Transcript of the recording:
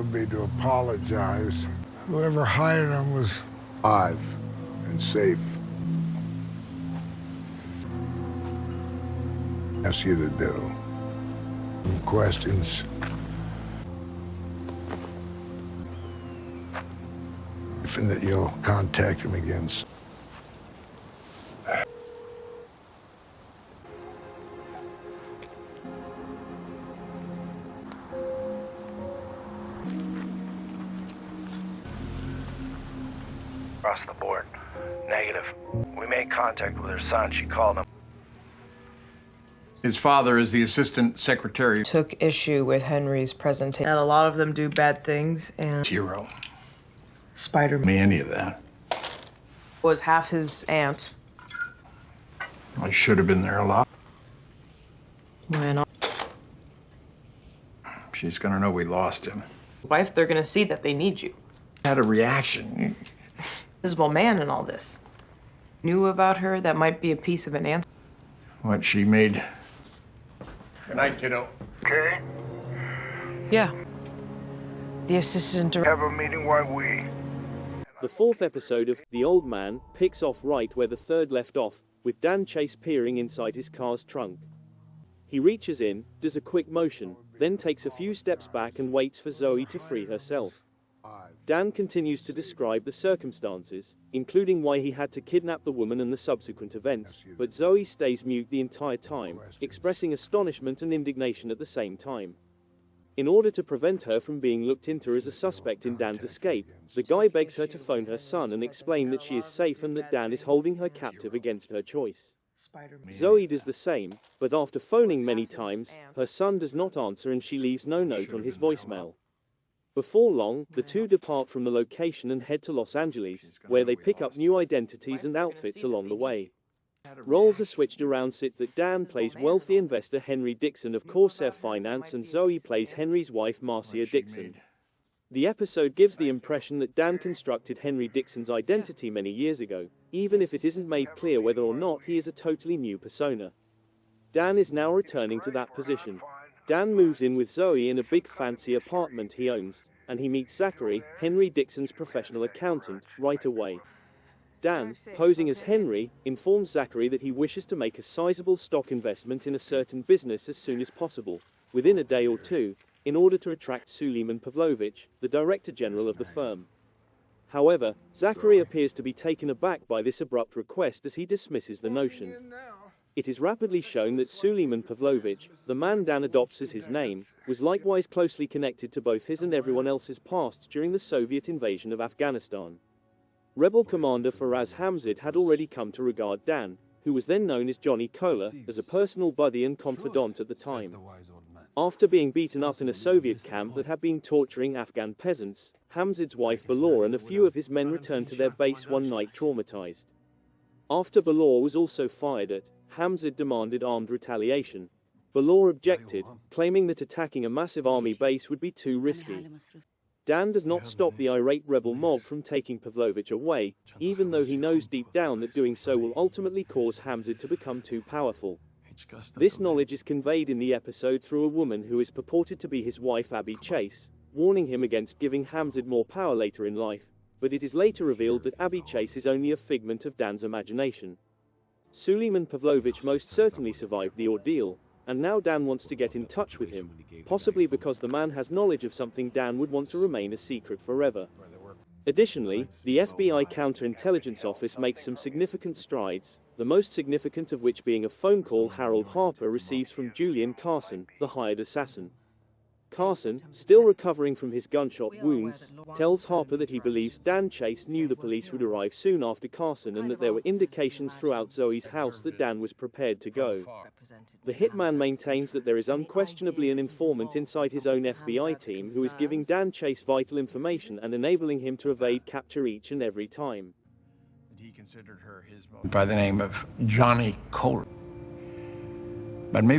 would be to apologize. Whoever hired him was alive and safe. Ask you to do some questions. And that you'll contact him again. Across the board. Negative. We made contact with her son. She called him. His father is the assistant secretary. Took issue with Henry's presentation. That a lot of them do bad things, and Hero. Spider-Man Me, any of that. was half his aunt. I should have been there a lot. When She's gonna know we lost him. wife, they're gonna see that they need you. Had a reaction. Visible man and all this. Knew about her, that might be a piece of an answer. What she made. Good night, kiddo. Okay? Yeah. The assistant director. Have a meeting while we... The fourth episode of The Old Man picks off right where the third left off, with Dan Chase peering inside his car's trunk. He reaches in, does a quick motion, then takes a few steps back and waits for Zoe to free herself. Dan continues to describe the circumstances, including why he had to kidnap the woman and the subsequent events, but Zoe stays mute the entire time, expressing astonishment and indignation at the same time. In order to prevent her from being looked into as a suspect in Dan's escape, the guy begs her to phone her son and explain that she is safe and that Dan is holding her captive against her choice. Zoe does the same, but after phoning many times, her son does not answer and she leaves no note on his voicemail. Before long, the two depart from the location and head to Los Angeles, where they pick up new identities and outfits along the way. Roles are switched around such that Dan plays wealthy investor Henry Dixon of Corsair Finance and Zoe plays Henry's wife Marcia Dixon. The episode gives the impression that Dan constructed Henry Dixon's identity many years ago, even if it isn't made clear whether or not he is a totally new persona. Dan is now returning to that position. Dan moves in with Zoe in a big fancy apartment he owns, and he meets Zachary, Henry Dixon's professional accountant, right away. Dan, posing as Henry, informs Zachary that he wishes to make a sizable stock investment in a certain business as soon as possible, within a day or two, in order to attract Suleiman Pavlovich, the director general of the firm. However, Zachary appears to be taken aback by this abrupt request as he dismisses the notion. It is rapidly shown that Suleiman Pavlovich, the man Dan adopts as his name, was likewise closely connected to both his and everyone else's pasts during the Soviet invasion of Afghanistan. Rebel commander Faraz Hamzid had already come to regard Dan, who was then known as Johnny Cola, as a personal buddy and confidant at the time. After being beaten up in a Soviet camp that had been torturing Afghan peasants, Hamzid's wife Balor and a few of his men returned to their base one night traumatized. After Balor was also fired at, Hamzid demanded armed retaliation. Balor objected, claiming that attacking a massive army base would be too risky. Dan does not stop the irate rebel mob from taking Pavlovich away, even though he knows deep down that doing so will ultimately cause Hamzid to become too powerful. This knowledge is conveyed in the episode through a woman who is purported to be his wife Abby Chase, warning him against giving Hamzid more power later in life, but it is later revealed that Abby Chase is only a figment of Dan's imagination. Suleiman Pavlovich most certainly survived the ordeal, and now Dan wants to get in touch with him, possibly because the man has knowledge of something Dan would want to remain a secret forever. Additionally, the FBI Counterintelligence Office makes some significant strides, the most significant of which being a phone call Harold Harper receives from Julian Carson, the hired assassin. Carson, still recovering from his gunshot wounds, tells Harper that he believes Dan Chase knew the police would arrive soon after Carson and that there were indications throughout Zoe's house that Dan was prepared to go. The hitman maintains that there is unquestionably an informant inside his own FBI team who is giving Dan Chase vital information and enabling him to evade capture each and every time. By the name of Johnny Cola. But maybe